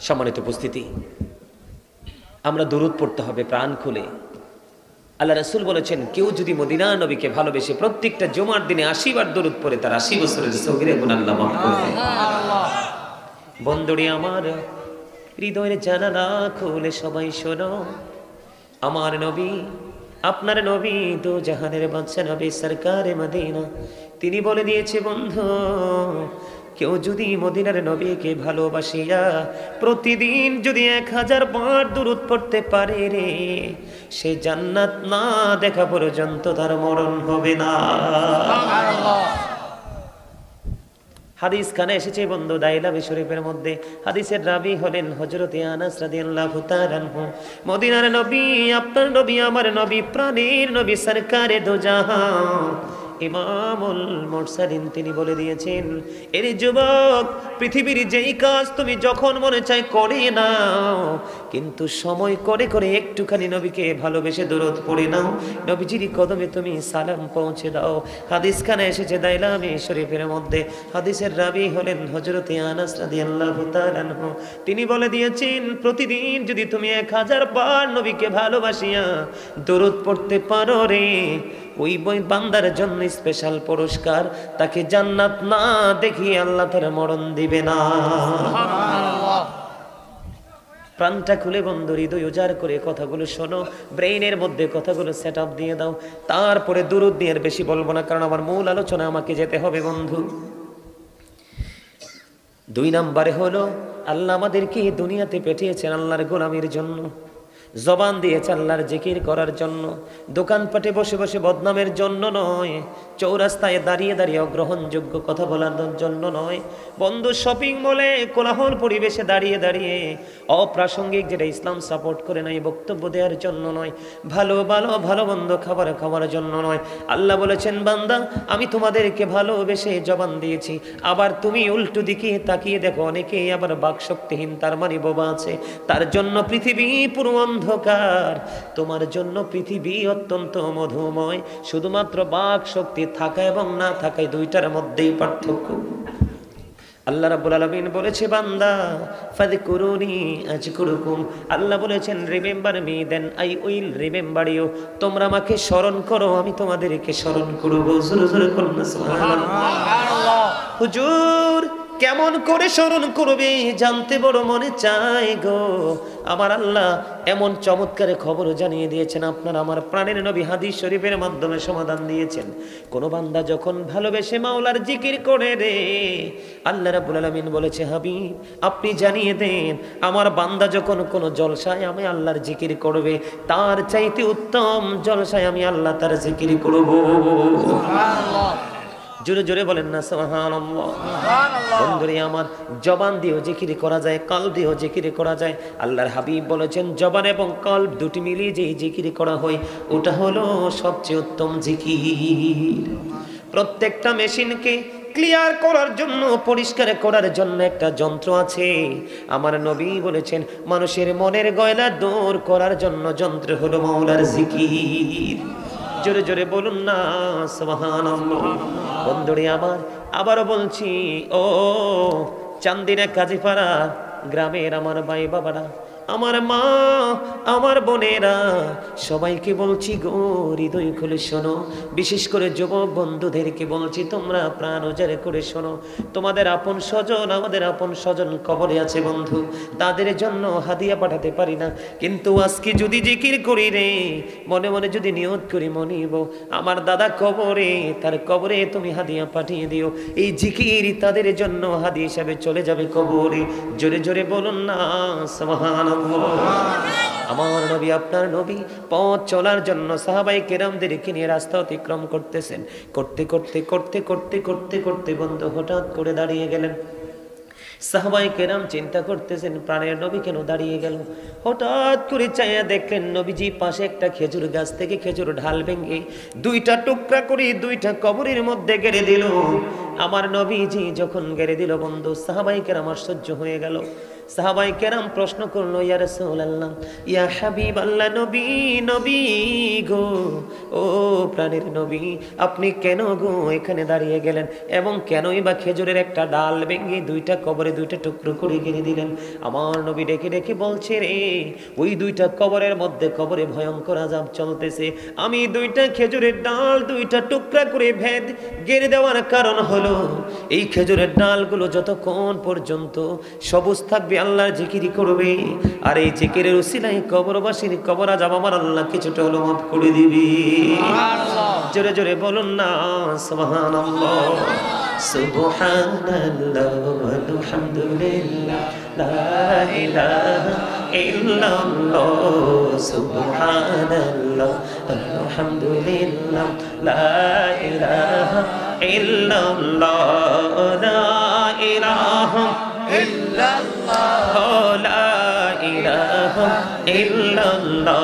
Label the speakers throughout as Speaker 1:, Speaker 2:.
Speaker 1: সম্মানিত উপস্থিতি, আমরা দরুদ পড়তে হবে প্রাণ খুলে। আল্লাহ রাসূল বলেছেন, কেউ যদি মদিনা নবীকে ভালোবেসে প্রত্যেকটা জুমার দিনে 80 বার দরুদ পড়ে তার 80 বছরের সগীরা গুনাহ আল্লাহ মাফ করে দেন। বন্ধুরে আমার, হৃদয়ের জানালা খুলে সবাই শোনো, আমার নবী, আপনার নবী, দো জাহানের বাদশা নবী সরকারে মদিনা, তিনি বলে দিয়েছে, বন্ধু, কেউ যদি মদিনার নবীকে ভালোবাসিয়া প্রতিদিন যদি 1000 বার দরুদ পড়তে পারে রে, সে জান্নাত না দেখা পর্যন্ত তার মরণ হবে না। হাদিস খানে এসেছে বন্ধু, দাইলামি শরীফের মধ্যে। হাদিসের রাবি হলেন হযরতে আনাস রাদিয়াল্লাহু তাআলা আনহু। মদিনার নবী, আপনার নবী, আমার নবী, প্রাণের নবী, সরকারে দো জাহান, ইমামুল মুরসালিন, তিনি বলে দিয়েছেন, এরে যুবক, পৃথিবীর যেই কাজ তুমি যখন মনে চায় করে নাও, কিন্তু সময় করে করে একটুখানি নবীকে ভালোবেসে দরুদ পড়ে নাও, নবীজির কদমে তুমি সালাম পৌঁছে দাও। হাদিস খানে এসেছে দাইলামি শরীফের মধ্যে। হাদিসের রাবি হলেন হযরতে আনাস রাদিয়াল্লাহু তাআলা আনহু। তিনি বলে দিয়েছেন, প্রতিদিন যদি তুমি 1000 বার নবীকে ভালোবাসিয়া দরুদ পড়তে পারো রে, ওই বান্দার জন্য স্পেশাল পুরস্কার, তাকে জান্নাত না দেখিয়ে আল্লাহ তার মরণ দিবে না। প্রাণটা খুলে বন্ধু, হৃদয় উজাড় করে কথাগুলো শোনো, ব্রেইনের মধ্যে কথাগুলো সেট আপ দিয়ে দাও। তারপরে দুরুদ দিয়ে বেশি বলবো না, কারণ আমার মূল আলোচনা আমাকে যেতে হবে বন্ধু। 2 নম্বরে হলো, আল্লাহ আমাদেরকে দুনিয়াতে পাঠিয়েছেন আল্লাহর গোলামির জন্য, জবান দিয়েছে আল্লাহর জিকির করার জন্য, দোকানপাটে বসে বসে বদনামের জন্য নয়, চৌরাস্তায় দাঁড়িয়ে দাঁড়িয়ে অগ্রহণযোগ্য কথা বলার জন্য নয়, বন্ধু শপিং মলে কোলাহল পরিবেশে দাঁড়িয়ে দাঁড়িয়ে অপ্রাসঙ্গিক যেটা ইসলাম সাপোর্ট করে নাই বক্তব্য দেওয়ার জন্য নয়, ভালো ভালো ভালো বন্ধু খাবার খাওয়ার জন্য নয়। আল্লাহ বলেছেন, বান্দা, আমি তোমাদেরকে ভালোবেসে জবান দিয়েছি। আবার তুমি উল্টো দিকে তাকিয়ে দেখো, অনেকেই আবার বাকশক্তিহীন, তার মানে বোবা আছে, তার জন্য পৃথিবী পুরো অন্ধকার, তোমার জন্য পৃথিবী অত্যন্ত মধুময়, শুধুমাত্র বাক শক্তি থাকা এবং না থাকায় দুইটার মধ্যেই পার্থক্য। আল্লাহ রাব্বুল আলামিন বলেছে, বান্দা, ফাযকুরুনি আযকুরুকুম, আল্লাহ বলেছেন, remember me then I will remember you, তোমরা আমাকে স্মরণ করো, আমি তোমাদেরকে স্মরণ করব। জোরে জোরে বলুন সুবহানাল্লাহ। হুজুর, কেমন করে স্মরণ করবে জানতে বড় মনে চায় গো। আমার আল্লাহ এমন চমৎকার খবর জানিয়ে দিয়েছেন, আপনার আমার প্রাণের নবী হাদিস শরীফের মাধ্যমে সমাধান দিয়েছেন। কোন বান্দা যখন ভালোবেসে মাওলার জিকির করে রে, আল্লাহ রাব্বুল আলামিন বলেছে, হাবিব, আপনি জানিয়ে দেন, আমার বান্দা যখন কোন জলসায় আমি আল্লাহর জিকির করবে, তার চাইতে উত্তম জলসায় আমি আল্লাহ তার জিকির করব। সুবহানাল্লাহ। জোরে জোরে বলেন না সুবহানাল্লাহ। বন্ধুরে আমার, জবান দিয়েও জিকির করা যায়, কলব দিয়েও জিকির করা যায়। আল্লাহর হাবিব বলেছেন, জবান এবং কলব দুটি মিলিয়ে যেই জিকির করা হয়, ওটা হলো সবচেয়ে উত্তম জিকির। প্রত্যেকটা মেশিনকে ক্লিয়ার করার জন্য, পরিষ্কার করার জন্য একটা যন্ত্র আছে। আমার নবী বলেছেন, মানুষের মনের গয়লা দূর করার জন্য যন্ত্র হলো মাওলার জিকির। জোরে জোরে বলুন না সুবহানাল্লাহ। বন্ধুরে আমার, আবারও বলছি, ও চান্দিনা কাজীপাড়া গ্রামের আমার ভাই বাবারা, আমার মা, আমার বোনেরা, সবাইকে বলছি গো, হৃদয় খুলে শোনো। বিশেষ করে যুবক বন্ধুদেরকে বলছি, তোমরা প্রাণ উজাড় করে শোনো। তোমাদের আপন স্বজন, আমাদের আপন স্বজন কবরে আছে বন্ধু, তাদের জন্য হাদিয়া পাঠাতে পারি না, কিন্তু আজকে যদি জিকির করি রে, মনে মনে যদি নিয়ত করি, মনিব, আমার দাদা কবরে, তার কবরে তুমি হাদিয়া পাঠিয়ে দিও। এই জিকির তাদের জন্য হাদিয়া হিসাবে চলে যাবে কবরে। জোরে জোরে বলুন না সুবহানাল্লাহ। আমার নবী, আপনার নবী পথ চলার জন্য সাহাবায়ে কেরামদেরকে নিয়ে রাস্তা অতিক্রম করতেছেন। করতে করতে করতে করতে করতে করতে বন্ধু হঠাৎ করে দাঁড়িয়ে গেলেন। সাহাবায়ে কেরাম চিন্তা করতেছেন, প্রাণের নবী কেন দাঁড়িয়ে গেল? হঠাৎ করে চাইয়া দেখলেন, নবীজি পাশে একটা খেজুর গাছ থেকে খেজুর ঢাল ভেঙে 2টা টুকরা করে 2টা কবরের মধ্যে গেড়ে দিল। আমার নবীজি যখন গেড়ে দিল বন্ধু, সাহাবায়ে কেরাম আশ্চর্য হয়ে গেল। সাহাবায়ে কেরাম প্রশ্ন করলো, ইয়া রাসূলুল্লাহ, ইয়া হাবিবাল্লাহ, নবী নবী গো, ও প্রাণের নবী, আপনি কেন গো এখানে দাঁড়িয়ে গেলেন এবং কেনই বা খেজুরের একটা ডাল ভেঙে দুইটা কবরে দুইটা টুকরো করে গিয়ে দিলেন? আমার নবী ডেকে ডেকে বলছে, রে ওই দুইটা কবরের মধ্যে কবরে ভয়ঙ্কর আযাব চলতেছে, আমি দুইটা খেজুরের ডাল দুইটা টুকরা করে ভেদ গেড়ে দেওয়ার কারণ হলো এই খেজুরের ডালগুলো যতক্ষণ পর্যন্ত সবুজ থাকবে আল্লাহর জিকিরি করবে, আর এই জিকিরের উসিলায় কবরবাসীর কবর আযাব আমার আল্লাহ কিছুটা হলো মাফ করে দিবি। জোরে জোরে বলুন না সুবহানাল্লাহ। সুবহানাল্লাহ ওয়ালহামদুলিল্লাহ লা ইলাহা ইল্লাল্লাহ, সুবহানাল্লাহ আলহামদুলিল্লাহ লা ইলাহা ইল্লাল্লাহ, লা ইলাহা ইল্লাল্লাহ, লা ইলাহা ইল্লাল্লাহ।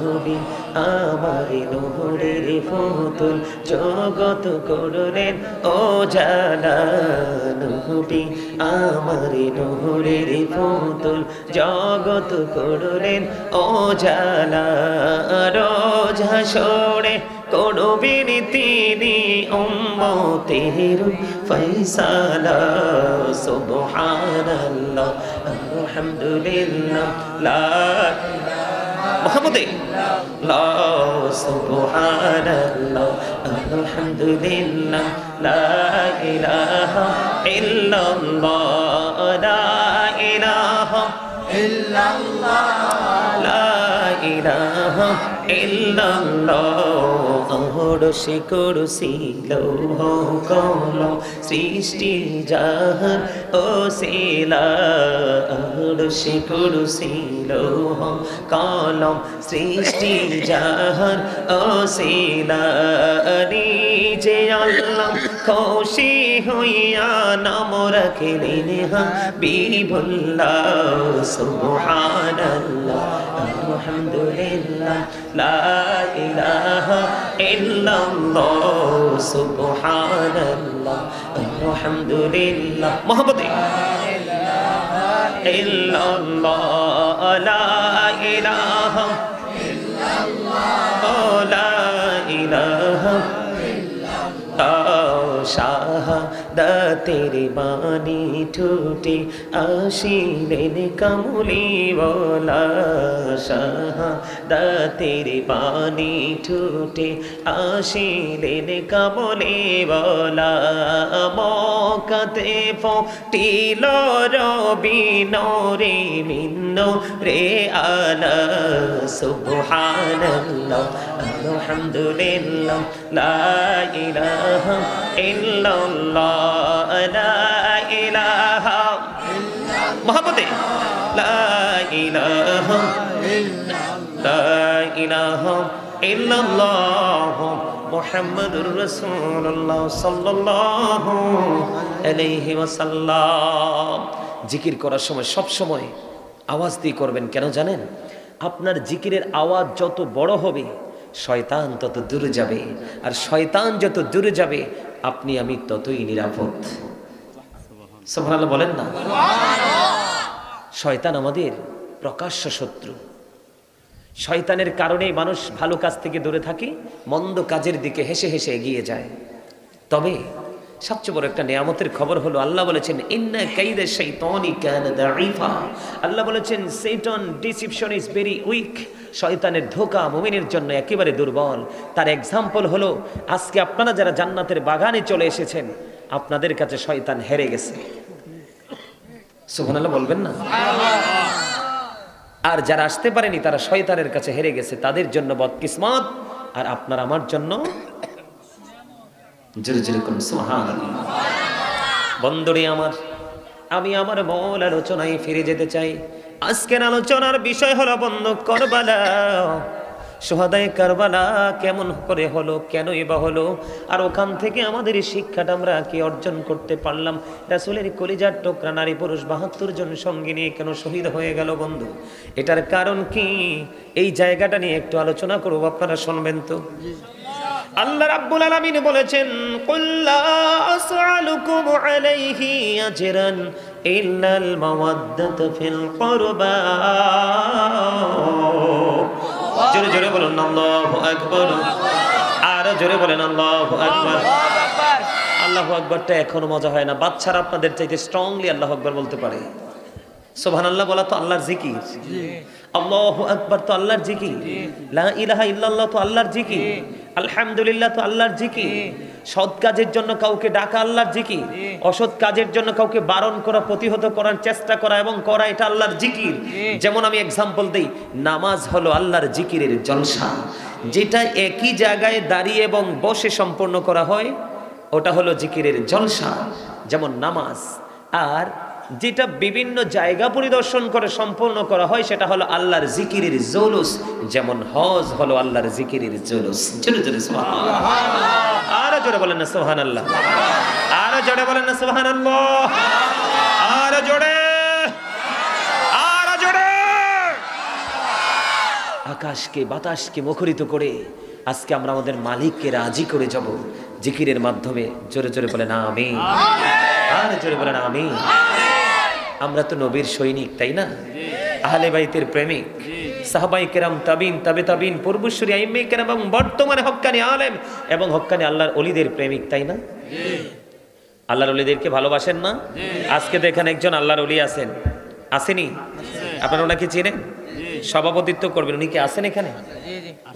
Speaker 1: নবী আমার নূরের ফুতুল জগৎ করলেন ও জালা, নবী আমার নূরের ফুতুল জগৎ করলেন ও জালা, রোজ হাসরে করবেন তিনি উম্মতের ফয়সালা। সুবহানাল্লাহ আলহামদুলিল্লাহ লা মুহাম্মাদে লা, সুবহানাল্লাহ আলহামদুলিল্লাহ লা ইলাহা ইল্লাল্লাহ, লা ইলাহা ইল্লাল্লাহ, লা ইলাহা ইল্লাল্লাহ। অহরসে কুরসি লৌহ কলম সৃষ্টি জাহান ও শিলা, অহরসে কুরসি লৌহ কলম সৃষ্টি জাহান ও শিলা, নিজে আল্লাহ খুশি হইয়া নাম রাখিলেন হাবিবুল্লাহ। সুবহানাল্লাহ আলহামদুলিল্লাহ লা ইলাহা ইল্লাল্লাহ, সুবহানাল্লাহ আলহামদুলিল্লাহ মুহাম্মাদে ইল্লাল্লাহ, লা ইলাহা ইল্লাল্লাহ, লা ইলাহা শাহাদাতের বাণী ঠোঁটে আসিলেন কামলিওয়ালা, শাহাদাতের বাণী ঠোঁটে আসিলেন কামলিওয়ালা, মক্কাতে ফুটিল রবি নূরে মিন নূরে আলা। সুবহানাল্লাহ আলহামদুলিল্লাহ লা ইলাহা ইল্লাল্লাহ, লা ইলাহা মুহাম্মাদে লা ইলাহা ইল্লাল্লাহ, লা ইলাহা ইল্লাল্লাহ মুহাম্মাদুর রাসূলুল্লাহ সাল্লাল্লাহু আলাইহি ওয়াসাল্লাম। জিকির করার সময় সব সময় আওয়াজ দিয়ে করবেন, কেন জানেন? আপনার জিকিরের আওয়াজ যত বড় হবে শয়তান তত দূরে যাবে, আর শয়তান যত দূরে যাবে আপনি আমি ততই নিরাপদ। সুবহানাল্লাহ বলেন না? শয়তান আমাদের প্রকাশ্য শত্রু। শয়তানের কারণে মানুষ ভালো কাজ থেকে দূরে থাকে, মন্দ কাজের দিকে হেসে হেসে এগিয়ে যায়। তবে সবচেয়ে বড় একটা নিয়ামতের খবর হলো আল্লাহ বলেছেন ইন্না কাইদা শাইতানি কানা দাঈফা। আল্লাহ বলেছেন শয়তান ডিসিপশন ইজ ভেরি উইক। শয়তানের ধোঁকা মুমিনের জন্য একেবারে দুর্বল। তার এক্সাম্পল হলো আজকে আপনারা যারা জান্নাতের বাগানে চলে এসেছেন, আপনাদের কাছে শয়তান হেরে গেছে। সুবহানাল্লাহ বলবেন না? আর যারা আসতে পারেনি তারা শয়তানের কাছে হেরে গেছে, তাদের জন্য বদকিসমত। আর আপনার আমার জন্য জোরে জোরে করুন সুবহানাল্লাহ। বন্ধুরে আমার, আমি আমার মূল আলোচনায় ফিরে যেতে চাই। আজকের আলোচনার বিষয় হলো বন্ধু কারবালা। শুহাদায়ে কারবালা কেমন করে হলো, কেনই বা হলো, আর ওখান থেকে আমাদের এই শিক্ষাটা আমরা কি অর্জন করতে পারলাম? রাসূলের কলিজার টুকরা নারী পুরুষ ৭২ জন সঙ্গী নিয়ে কেন শহীদ হয়ে গেল বন্ধু? এটার কারণ কি? এই জায়গাটা নিয়ে একটু আলোচনা করব, আপনারা শুনবেন তো? আল্লাহ রাব্বুল আলামিন বলেছেন কুল লা আসআলুকুম আলাইহি আজরান ইল্লাল মাওয়াদ্দাতু ফিল কুরবা। জোরে জোরে বলুন আল্লাহু আকবার, আর জোরে বলেন আল্লাহু আকবার। আল্লাহু আকবারটা এখনো মজা হয় না, বাচ্চারা আপনাদের চাইতে স্ট্রংলি আল্লাহু আকবার বলতে পারে। সুবহানাল্লাহ বলা তো আল্লাহর জিকির, আল্লাহু আকবার তো আল্লাহর জিকির, লা ইলাহা ইল্লাল্লাহ তো আল্লাহর জিকির, আলহামদুলিল্লাহ তো আল্লাহর জিকির। সৎ কাজের জন্য কাউকে ডাকা আল্লাহর জিকির, অসৎ কাজের জন্য কাউকে বারণ করা, প্রতিহত করার চেষ্টা করা এবং করা, এটা আল্লাহর জিকির। যেমন আমি এক্সাম্পল দেই, নামাজ হলো আল্লাহর জিকিরের জলসা, যেটা একই জায়গায় দাঁড়িয়ে এবং বসে সম্পন্ন করা হয়, ওটা হলো জিকিরের জলসা, যেমন নামাজ। আর যেটা বিভিন্ন জায়গা পরিদর্শন করে সম্পূর্ণ করা হয়, সেটা হলো আল্লাহর জিকিরের জুলুস, যেমন হজ হলো আল্লাহর জিকিরের জুলুস। জোরে জোরে সুবহানাল্লাহ, আর জোরে বলেন না সুবহানাল্লাহ, আর জোরে বলেন না সুবহানাল্লাহ, আর জোরে, আর জোরে। আকাশকে বাতাসকে মুখরিত করে আজকে আমরা আমাদের মালিককে রাজি করে যাব জিকিরের মাধ্যমে। জোরে জোরে বলেন আমিন, আর জোরে বলেন আমিন। আমরা তো নবীর সৈনিক, তাই না? আহলে বাইতের প্রেমিক, সাহাবায়ে কেরাম, তাবিন, তাবে তাবিন, পূর্বসূরি আইম্মায়ে কেরাম এবং বর্তমানে হক্কানি আলেম এবং হক্কানি আল্লাহর ওলিদের প্রেমিক, তাই না? আল্লাহর ওলিদেরকে ভালোবাসেন না? আজকে তো এখানে একজন আল্লাহর ওলি আছেন, আসেনি? আপনারা ওনাকে চেনেন? সভাপতিত্ব করবেন, উনি কি আছেন এখানে?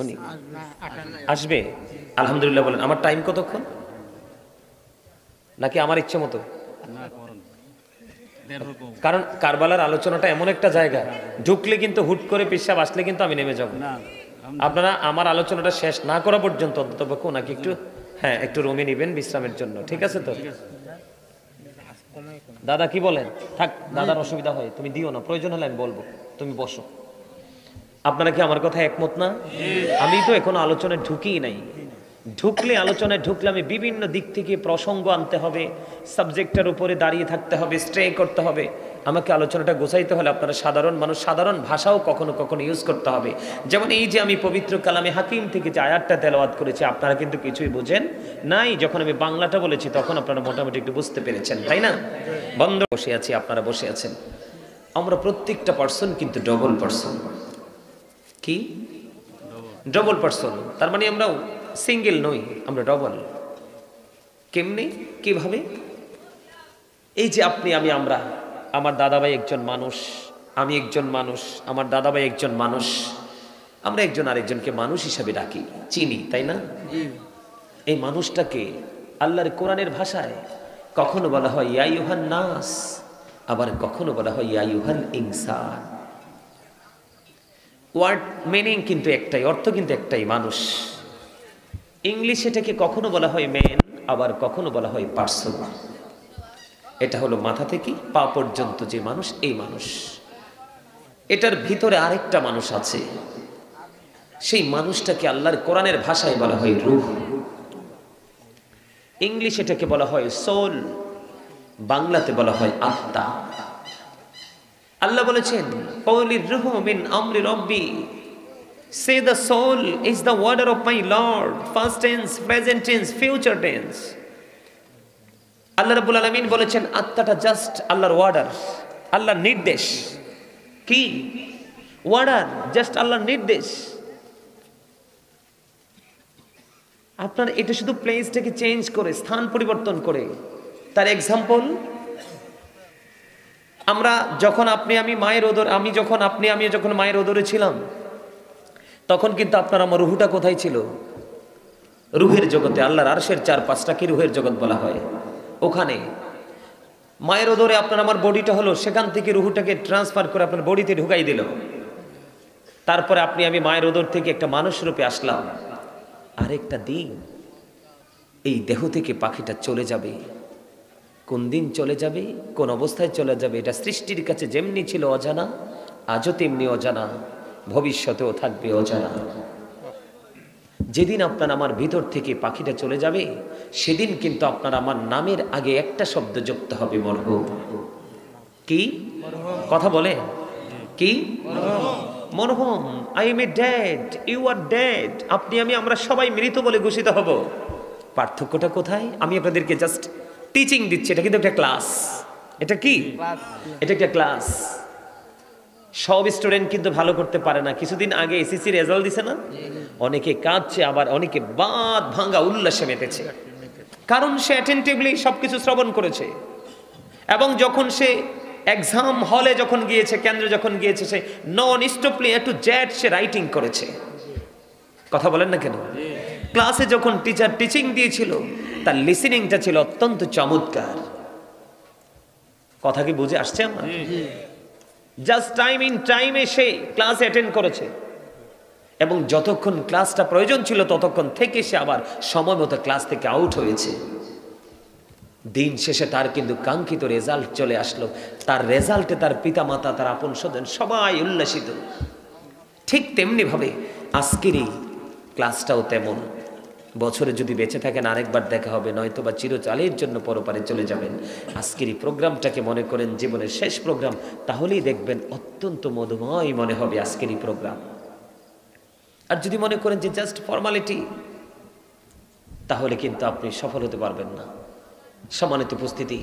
Speaker 1: উনি আসবে আলহামদুলিল্লাহ বলেন। আমার টাইম কতক্ষণ, নাকি আমার ইচ্ছে মতো? কারণ কারবালার আলোচনাটা এমন একটা জায়গা, ঢুকলে কিন্তু হুট করে পেশাব আসলে কিন্তু আমি নেমে যাব। আপনারা আমার আলোচনাটা শেষ না করা পর্যন্ত অন্ততপক্ষে ওনাকে একটু, হ্যাঁ, একটু রুমে নেবেন বিশ্রামের জন্য, ঠিক আছে তো? দাদা কি বলেন? থাক, দাদার অসুবিধা হয় তুমি দিও না, প্রয়োজন হলে আমি বলবো, তুমি বসো। আপনারা কি আমার কথা একমত না? আমি তো এখনো আলোচনায় ঢুকিই নাই। ঢুকলে, আলোচনায় ঢুকলে আমি বিভিন্ন দিক থেকে প্রসঙ্গ আনতে হবে, সাবজেক্টের উপরে দাঁড়িয়ে থাকতে হবে, স্ট্রে করতে হবে। আমাকে আলোচনাটা গোছাইতে হলে আপনারা সাধারণ মানুষ, সাধারণ ভাষাও কখনো কখনো ইউজ করতে হবে। যেমন এই যে আমি পবিত্র কালামে হাকিম থেকে যে আয়াতটা তেলাওয়াত করেছি, আপনারা কিন্তু কিছুই বুঝেন নাই। যখন আমি বাংলাটা বলেছি তখন আপনারা মোটামুটি একটু বুঝতে পেরেছেন, তাই না? বন্ধ বসে আছি, আপনারা বসে আছেন। আমরা প্রত্যেকটা পার্সন কিন্তু ডবল পার্সন। কি ডবল পার্সন? তার মানে আমরা সিঙ্গেল নই, আমরা ডবল। কেমনি, কিভাবে? এই যে আপনি, আমি, আমরা, আমার দাদাভাই একজন মানুষ, আমি একজন মানুষ, আমার দাদাভাই একজন মানুষ, আমরা একজন আরেকজনকে মানুষ হিসাবে ডাকি, চিনি, তাই না? এই মানুষটাকে আল্লাহর কোরআনের ভাষায় কখনো বলা হয় ইয়া আইয়ুহান নাস, আবার কখনো বলা হয় ইয়া আইয়ুহাল ইনসান। ওয়ার্ড মিনিং কিন্তু একটাই, অর্থ কিন্তু একটাই, মানুষ। ইংলিশে এটাকে কখনো বলা হয় ম্যান, আবার কখনো বলা হয় পার্সন। এটা হলো মাথা থেকে পা পর্যন্ত যে মানুষ, এই মানুষ। এটার ভিতরে আরেকটা মানুষ আছে, সেই মানুষটাকে আল্লাহর কোরআনের ভাষায় বলা হয় রূহ। ইংলিশে এটাকে বলা হয় সোল, বাংলাতে বলা হয় আত্মা। আল্লাহ বলেছেন কওলির রূহু মিন আমরি রাব্বি, say the soul is the order of my Lord, past tense, present tense, future tense. আল্লাহ রাব্বুল আলামিন বলেছেন আত্মাটা জাস্ট আল্লাহর অর্ডার, আল্লাহর নির্দেশ। কি অর্ডার? জাস্ট আল্লাহর নির্দেশ। আপনার এটা শুধু প্লেসটাকে চেঞ্জ করে, স্থান পরিবর্তন করে। তার এক্সাম্পল, আমরা যখন আপনি আমি মায়ের ওদর, আমি যখন আপনি আমি যখন মায়ের ওদরে ছিলাম, তখন কিন্তু আপনার আমার রুহুটা কোথায় ছিল? রুহের জগতে। আল্লাহর আরশের চারপাশটাকে রুহের জগৎ বলা হয়। ওখানে মায়ের ওদরে আপনার আমার বডিটা হলো, সেখান থেকে রুহুটাকে ট্রান্সফার করে আপনার বডিতে ঢুকাই দিল। তারপরে আপনি আমি মায়ের ওদর থেকে একটা মানুষ রূপে আসলাম। আরেকটা দিন এই দেহ থেকে পাখিটা চলে যাবে। কোন দিন চলে যাবে, কোন অবস্থায় চলে যাবে, এটা সৃষ্টির কাছে যেমনি ছিল অজানা, আজও তেমনি অজানা, ভবিষ্যতেও থাকবে অজানা। যেদিন আপনার আমার ভিতর থেকে পাখিটা চলে যাবে, সেদিন কিন্তু আপনার আমার নামের আগে একটা শব্দ যুক্ত হবে, মরহুম। কি কথা বলে? কি মরহুম? I am a dead, you are dead. আপনি আমি আমরা সবাই মৃত বলে ঘোষিত হব। পার্থক্যটা কোথায়? আমি আপনাদেরকে জাস্ট টিচিং দিচ্ছি, এটা কিন্তু একটা ক্লাস। এটা কি? এটা একটা ক্লাস। সব স্টুডেন্ট কিন্তু ভালো করতে পারে না। কিছুদিন আগে এসএসসি রেজাল্ট দিছে না, অনেকে কাঁদছে, আবার অনেকে বাদ ভাঙ্গা উল্লাসে মেতেছে, কারণ সে অ্যাটেন্টিভলি সবকিছু শ্রবণ করেছে। এবং যখন সে এক্সাম হলে যখন গিয়েছে, কেন্দ্রে যখন গিয়েছে, সে নন স্টপলি এ টু জেড সে রাইটিং করেছে। কথা বলেন না কেন? ক্লাসে যখন টিচার টিচিং দিয়েছিল, তার লিসেনিংটা ছিল অত্যন্ত চমৎকার। কথা কি বুঝে আসছে আমার? জাস্ট টাইম ইন টাইমে সে ক্লাস অ্যাটেন্ড করেছে, এবং যতক্ষণ ক্লাসটা প্রয়োজন ছিল ততক্ষণ থেকে সে আবার সময় মতো ক্লাস থেকে আউট হয়েছে। দিন শেষে তার কিন্তু কাঙ্ক্ষিত রেজাল্ট চলে আসলো। তার রেজাল্টে তার পিতামাতা, তার আপন স্বজন সবাই উল্লাসিত। ঠিক তেমনি ভাবে আজকের এই ক্লাসটাও তেমন। বছরে যদি বেঁচে থাকেন আরেকবার দেখা হবে, নয়তো বা চিরকালের জন্য পরপারে চলে যাবেন। আজকের এই প্রোগ্রামটাকে মনে করেন জীবনের শেষ প্রোগ্রাম, তাহলেই দেখবেন অত্যন্ত মধুময় মনে হবে আজকের এই প্রোগ্রাম। আর যদি মনে করেন যে জাস্ট ফর্মালিটি, তাহলে কিন্তু আপনি সফল হতে পারবেন না। সম্মানিত উপস্থিতি,